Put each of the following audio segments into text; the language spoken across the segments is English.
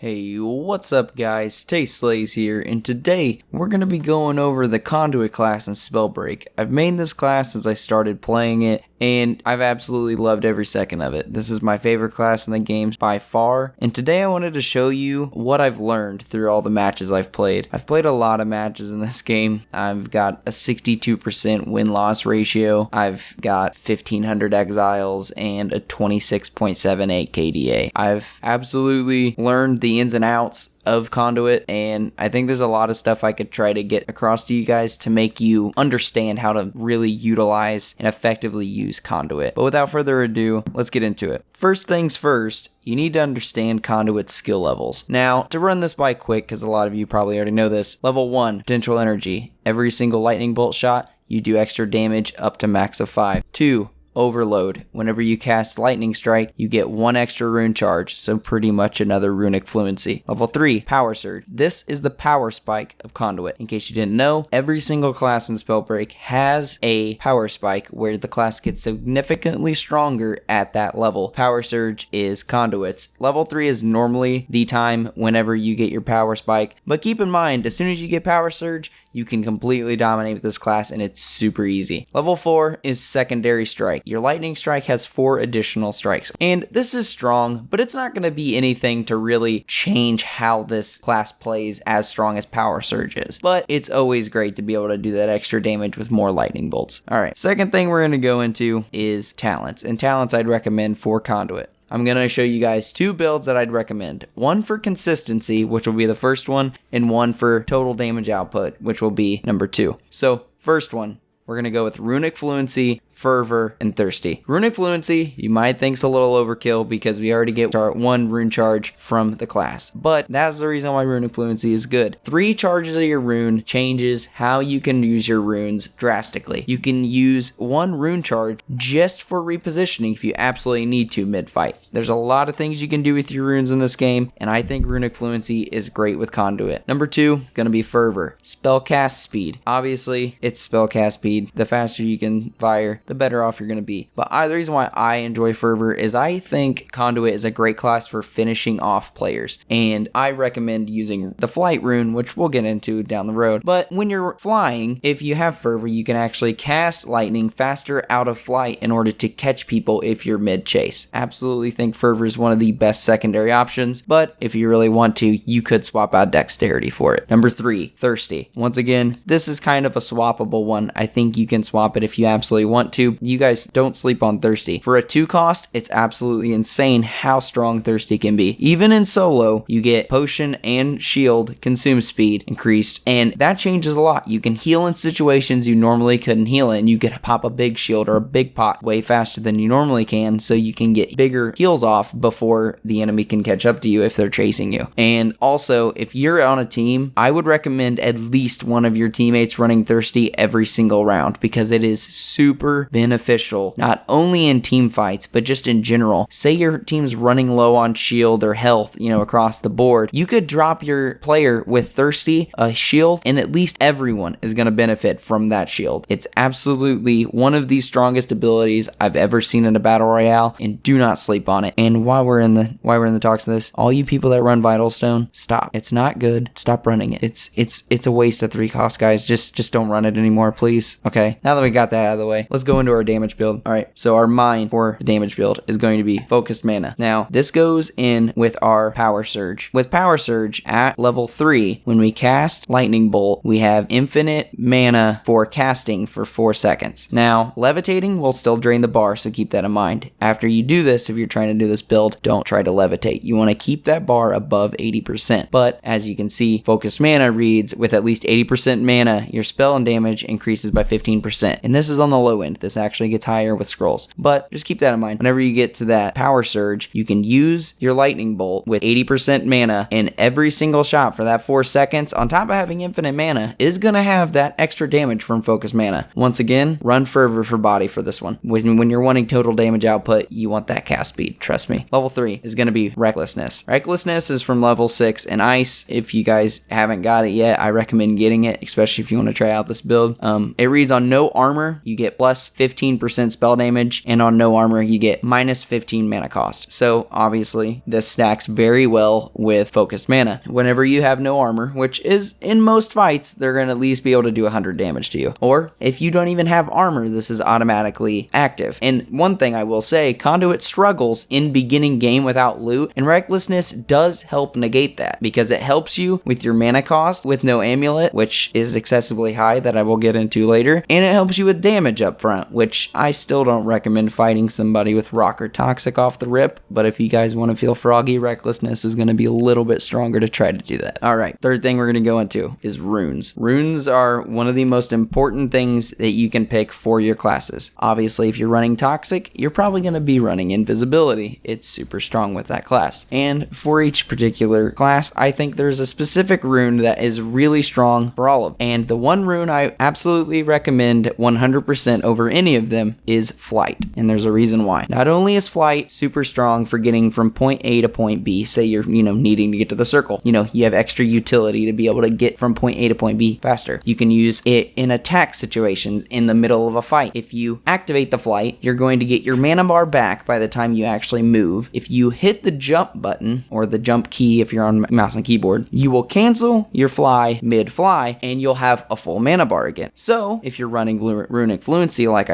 Hey, what's up guys? Slays here, and today we're going to be going over the Conduit class in Spellbreak. I've made this class since I started playing it, and I've absolutely loved every second of it. This is my favorite class in the game by far, and today I wanted to show you what I've learned through all the matches I've played. I've played a lot of matches in this game. I've got a 62% win-loss ratio, I've got 1500 exiles, and a 26.78 KDA. I've absolutely learned the ins and outs of Conduit, and I think there's a lot of stuff I could try to get across to you guys to make you understand how to really utilize and effectively use Conduit. But without further ado, let's get into it. First things first, you need to understand Conduit's skill levels. Now, to run this by quick, because a lot of you probably already know this, level 1, potential energy. Every single lightning bolt shot, you do extra damage up to max of 5. 2, overload. Whenever you cast lightning strike, you get 1 extra rune charge, so pretty much another runic fluency. Level 3, power surge. This is the power spike of Conduit. In case you didn't know, every single class in Spellbreak has a power spike where the class gets significantly stronger at that level. Power surge is Conduit's. Level 3 is normally the time whenever you get your power spike, but keep in mind, as soon as you get power surge, you can completely dominate with this class, and it's super easy. Level 4 is secondary strike. Your lightning strike has 4 additional strikes, and this is strong, but it's not going to be anything to really change how this class plays as strong as power surge is. But it's always great to be able to do that extra damage with more lightning bolts. Alright, second thing we're going to go into is talents, and talents I'd recommend for Conduit. I'm going to show you guys 2 builds that I'd recommend. One for consistency, which will be the first one, and one for total damage output, which will be number 2. So, first one, we're going to go with Runic Fluency, Fervor, and Thirsty. Runic Fluency, you might think's a little overkill because we already get 1 rune charge from the class, but that's the reason why Runic Fluency is good. 3 charges of your rune changes how you can use your runes drastically. You can use 1 rune charge just for repositioning if you absolutely need to mid-fight. There's a lot of things you can do with your runes in this game, and I think Runic Fluency is great with Conduit. Number 2, gonna be Fervor. Spellcast speed. Obviously, it's spellcast speed. The faster you can fire, the better off you're going to be. But the reason why I enjoy Fervor is I think Conduit is a great class for finishing off players, and I recommend using the flight rune, which we'll get into down the road. But when you're flying, if you have Fervor, you can actually cast lightning faster out of flight in order to catch people if you're mid-chase. Absolutely think Fervor is one of the best secondary options, but if you really want to, you could swap out dexterity for it. Number 3, Thirsty. Once again, this is kind of a swappable one. I think you can swap it if you absolutely want to. You guys don't sleep on Thirsty. For a 2 cost, it's absolutely insane how strong Thirsty can be. Even in solo, you get potion and shield consume speed increased, and that changes a lot. You can heal in situations you normally couldn't heal in. You can pop a big shield or a big pot way faster than you normally can, so you can get bigger heals off before the enemy can catch up to you if they're chasing you. And also, if you're on a team, I would recommend at least one of your teammates running Thirsty every single round, because it is super beneficial, not only in team fights, but just in general. Say your team's running low on shield or health, across the board. You could drop your player with Thirsty, a shield, and at least everyone is going to benefit from that shield. It's absolutely one of the strongest abilities I've ever seen in a battle royale, and do not sleep on it. And while we're in the talks of this, all you people that run Vital Stone, stop. It's not good. Stop running it. It's a waste of 3 cost, guys. Just don't run it anymore, please. Okay. Now that we got that out of the way, let's go into our damage build. Alright, so our mine for the damage build is going to be Focused Mana. Now, this goes in with our Power Surge. With Power Surge, at level 3, when we cast Lightning Bolt, we have infinite mana for casting for 4 seconds. Now, levitating will still drain the bar, so keep that in mind. After you do this, if you're trying to do this build, don't try to levitate. You want to keep that bar above 80%. But, as you can see, Focused Mana reads, with at least 80% mana, your spell and damage increases by 15%. And this is on the low end. This actually gets higher with scrolls. But just keep that in mind. Whenever you get to that Power Surge, you can use your Lightning Bolt with 80% mana, and every single shot for that 4 seconds, on top of having infinite mana, is going to have that extra damage from Focus Mana. Once again, run Fervor for body for this one. When you're wanting total damage output, you want that cast speed. Trust me. Level 3 is going to be Recklessness. Recklessness is from level 6 in Ice. If you guys haven't got it yet, I recommend getting it, especially if you want to try out this build. It reads on no armor, you get plus 15% spell damage, and on no armor, you get minus 15 mana cost. So obviously, this stacks very well with focused mana. Whenever you have no armor, which is in most fights, they're going to at least be able to do 100 damage to you. Or if you don't even have armor, this is automatically active. And one thing I will say, Conduit struggles in beginning game without loot, and Recklessness does help negate that because it helps you with your mana cost with no amulet, which is excessively high that I will get into later, and it helps you with damage up front, which I still don't recommend fighting somebody with rock or toxic off the rip, but if you guys want to feel froggy, Recklessness is going to be a little bit stronger to try to do that. Alright, third thing we're going to go into is runes. Runes are one of the most important things that you can pick for your classes. Obviously, if you're running toxic, you're probably going to be running invisibility. It's super strong with that class. And for each particular class, I think there's a specific rune that is really strong for all of them. And the one rune I absolutely recommend 100% over any of them is Flight. And there's a reason why. Not only is Flight super strong for getting from point A to point B, say you're, needing to get to the circle. You have extra utility to be able to get from point A to point B faster. You can use it in attack situations in the middle of a fight. If you activate the Flight, you're going to get your mana bar back by the time you actually move. If you hit the jump button, or the jump key if you're on mouse and keyboard, you will cancel your fly mid-fly, and you'll have a full mana bar again. So, if you're running Runic Fluency like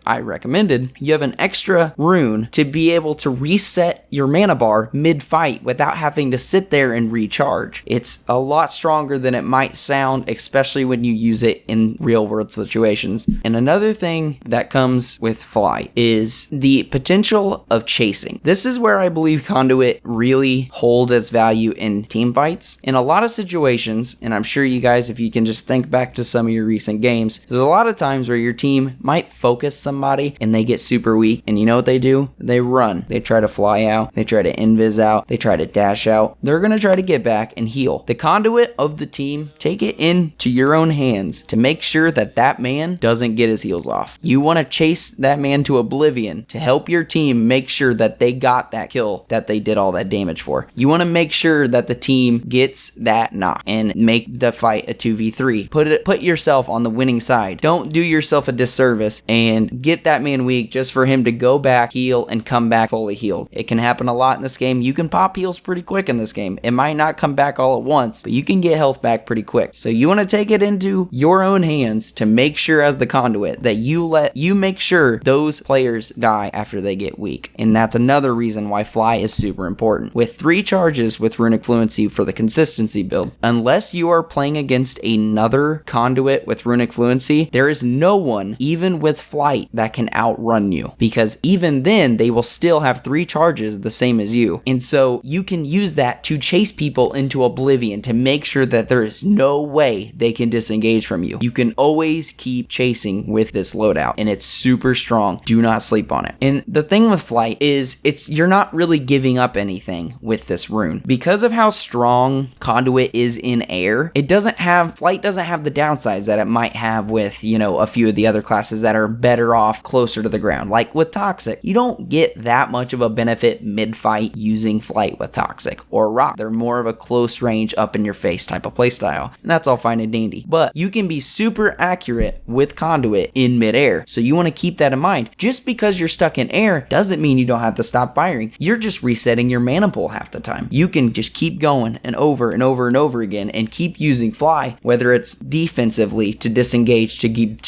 I recommended, you have an extra rune to be able to reset your mana bar mid-fight without having to sit there and recharge. It's a lot stronger than it might sound, especially when you use it in real-world situations. And another thing that comes with Fly is the potential of chasing. This is where I believe Conduit really holds its value in team fights. In a lot of situations, and I'm sure you guys, if you can just think back to some of your recent games, there's a lot of times where your team might focus somebody and they get super weak, and you know what they do? They run. They try to fly out, they try to invis out, they try to dash out. They're going to try to get back and heal. The Conduit of the team, take it into your own hands to make sure that that man doesn't get his heals off. You want to chase that man to oblivion to help your team make sure that they got that kill that they did all that damage for. You want to make sure that the team gets that knock and make the fight a 2v3. Put yourself on the winning side. Don't do yourself a disservice and get that man weak just for him to go back, heal, and come back fully healed. It can happen a lot in this game. You can pop heals pretty quick in this game. It might not come back all at once, but you can get health back pretty quick. So you want to take it into your own hands to make sure as the Conduit that you make sure those players die after they get weak. And that's another reason why Fly is super important. With 3 charges with Runic Fluency for the consistency build, unless you are playing against another Conduit with Runic Fluency, there is no one, even with Flight, that can outrun you. Because even then, they will still have 3 charges the same as you. And so you can use that to chase people into oblivion to make sure that there is no way they can disengage from you. You can always keep chasing with this loadout, and it's super strong. Do not sleep on it. And the thing with Flight is you're not really giving up anything with this rune. Because of how strong Conduit is in air, Flight doesn't have the downsides that it might have with, a few of the other classes that are better off closer to the ground. Like with Toxic, you don't get that much of a benefit mid-fight using Flight with Toxic or Rock. They're more of a close range, up in your face type of playstyle, and that's all fine and dandy. But you can be super accurate with Conduit in mid-air, so you want to keep that in mind. Just because you're stuck in air doesn't mean you don't have to stop firing. You're just resetting your mana pool half the time. You can just keep going and over and over and over again and keep using Fly, whether it's defensively to disengage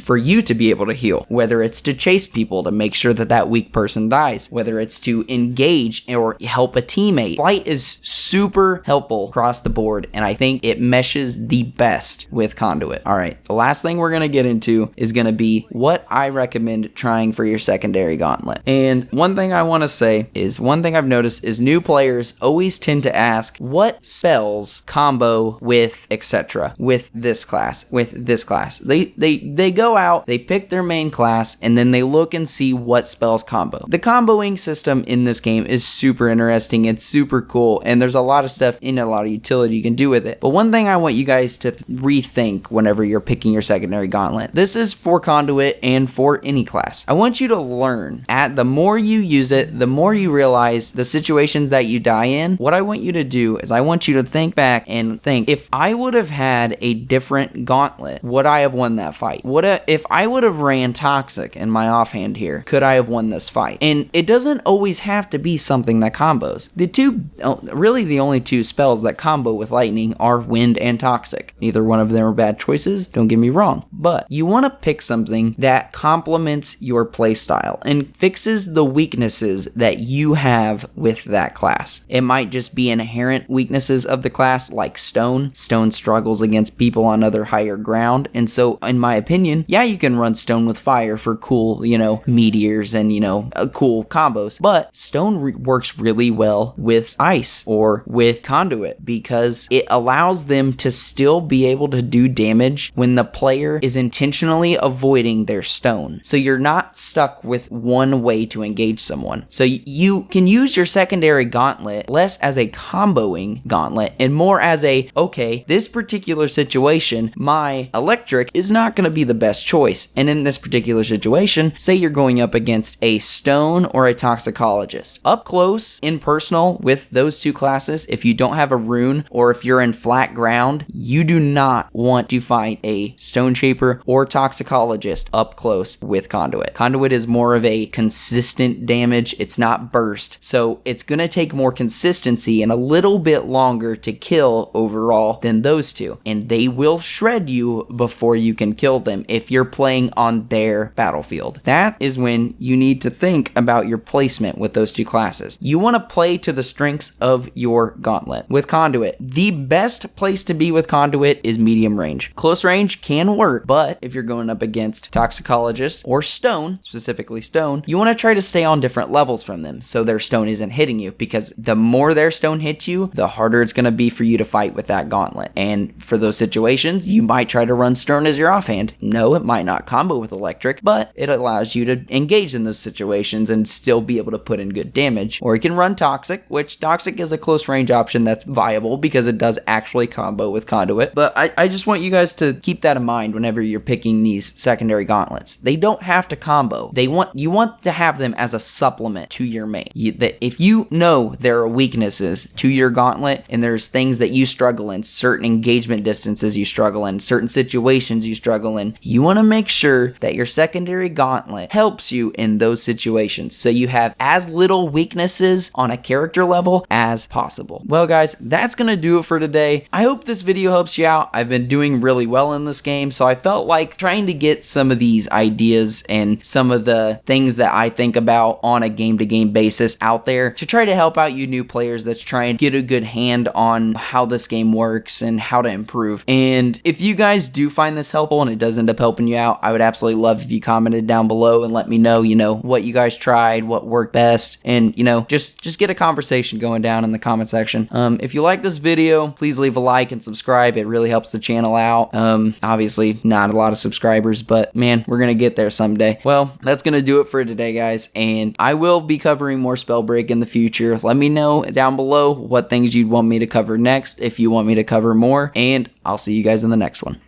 for you to be able to heal, whether it's to chase people to make sure that weak person dies, whether it's to engage or help a teammate. Flight is super helpful across the board, and I think it meshes the best with Conduit. Alright, the last thing we're going to get into is going to be what I recommend trying for your secondary Gauntlet. And one thing I want to say is, one thing I've noticed is new players always tend to ask, what spells combo with etc. with this class, They go out, they pick their main class, and then they look and see what spells combo. The comboing system in this game is super interesting. It's super cool, and there's a lot of stuff in a lot of utility you can do with it. But one thing I want you guys to rethink whenever you're picking your secondary Gauntlet, this is for Conduit and for any class. I want you to learn. The more you use it, the more you realize the situations that you die in. What I want you to do is I want you to think back and think, if I would have had a different Gauntlet, would I have won that fight? If I would have ran Toxic in my offhand here, could I have won this fight? And it doesn't always have to be something that combos. Really the only two spells that combo with lightning are Wind and Toxic. Neither one of them are bad choices, don't get me wrong, but you want to pick something that complements your playstyle and fixes the weaknesses that you have with that class. It might just be inherent weaknesses of the class, like Stone. Stone struggles against people on other higher ground, and so in my opinion, yeah, you can run Stone with Fire for cool, meteors and, cool combos, but Stone works really well with Ice or with Conduit because it allows them to still be able to do damage when the player is intentionally avoiding their Stone. So you're not stuck with one way to engage someone. So you can use your secondary Gauntlet less as a comboing Gauntlet and more as okay, this particular situation, my electric is not going to be the best choice. And in this particular situation, say you're going up against a Stone or a Toxicologist. Up close, in personal, with those two classes, if you don't have a rune or if you're in flat ground, you do not want to fight a Stone Shaper or Toxicologist up close with Conduit. Conduit is more of a consistent damage. It's not burst. So it's going to take more consistency and a little bit longer to kill overall than those two. And they will shred you before you can kill them if you're playing on their battlefield. That is when you need to think about your placement with those two classes. You want to play to the strengths of your Gauntlet. With Conduit, the best place to be with Conduit is medium range. Close range can work, but if you're going up against Toxicologist or Stone, specifically Stone, you want to try to stay on different levels from them so their Stone isn't hitting you, because the more their Stone hits you, the harder it's going to be for you to fight with that Gauntlet. And for those situations, you might try to run Stone as your offhand. No, it might not combo with Electric, but it allows you to engage in those situations and still be able to put in good damage. Or you can run Toxic, which Toxic is a close range option that's viable because it does actually combo with Conduit. But I just want you guys to keep that in mind whenever you're picking these secondary Gauntlets. They don't have to combo. You want to have them as a supplement to your main. If you know there are weaknesses to your Gauntlet and there's things that you struggle in, certain engagement distances you struggle in, certain situations you struggle in, you want to make sure that your secondary Gauntlet helps you in those situations so you have as little weaknesses on a character level as possible. Well guys, that's gonna do it for today. I hope this video helps you out. I've been doing really well in this game, so I felt like trying to get some of these ideas and some of the things that I think about on a game-to-game basis out there to try to help out you new players that's trying to get a good hand on how this game works and how to improve. And if you guys do find this helpful and it does end up helping you out, I would absolutely love if you commented down below and let me know, what you guys tried, what worked best, and, just get a conversation going down in the comment section. If you like this video, please leave a like and subscribe. It really helps the channel out. Obviously not a lot of subscribers, but man, we're gonna get there someday. Well, that's gonna do it for today, guys, and I will be covering more Spellbreak in the future. Let me know down below what things you'd want me to cover next, if you want me to cover more, and I'll see you guys in the next one.